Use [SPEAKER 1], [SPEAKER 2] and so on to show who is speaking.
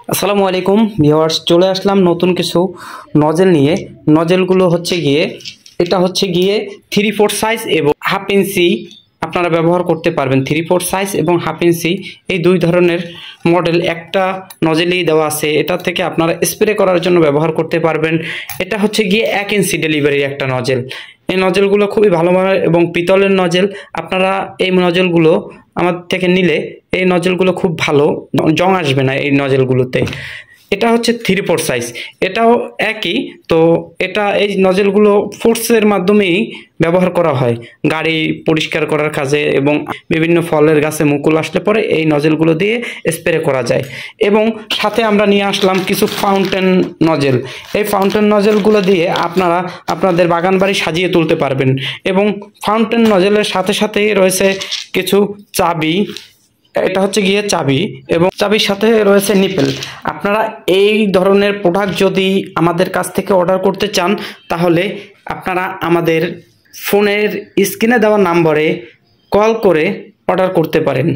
[SPEAKER 1] আসসালামু আলাইকুম ভিউয়ার্স, চলে আসলাম নতুন কিছু নজেল নিয়ে। নজেলগুলো হচ্ছে গিয়ে এটা হচ্ছে গিয়ে 3/4 সাইজ এবং হাফ ইঞ্চি আপনারা ব্যবহার করতে পারবেন। 3/4 সাইজ এবং হাফ ইঞ্চি এই দুই ধরনের মডেল একটা নজেলেই দেওয়া আছে। এটা থেকে আপনারা স্প্রে করার জন্য ব্যবহার করতে পারবেন। এটা হচ্ছে গিয়ে 1 ইঞ্চি ডেলিভারির একটা নজেল। এই নজেলগুলো খুবই ভালো মানের এবং পিতলের নজেল। আপনারা এই নজেলগুলো আমাদের থেকে নিলে এই নজেলগুলো খুব ভালো, জং আসবে না এই নজেলগুলোতে। এটা হচ্ছে 3/4 সাইজ, এটাও একই। তো এই নজেলগুলো ফোর্সের মাধ্যমেই ব্যবহার করা হয় গাড়ি পরিষ্কার করার কাজে এবং বিভিন্ন ফলের গাছে মুকুল আসলে পরে এই নজেলগুলো দিয়ে স্প্রে করা যায়। এবং সাথে আমরা নিয়ে আসলাম কিছু ফাউন্টেন নজেল। এই ফাউন্টেন নজেলগুলো দিয়ে আপনারা আপনাদের বাগান বাড়ি সাজিয়ে তুলতে পারবেন। এবং ফাউন্টেন নজেলের সাথে সাথেই রয়েছে কিছু চাবি। এটা হচ্ছে গিয়ে চাবি এবং চাবির সাথে রয়েছে নিপেল। আপনারা এই ধরনের প্রোডাক্ট যদি আমাদের কাছ থেকে অর্ডার করতে চান তাহলে আপনারা আমাদের ফোনের স্ক্রিনে দেওয়া নম্বরে কল করে অর্ডার করতে পারেন।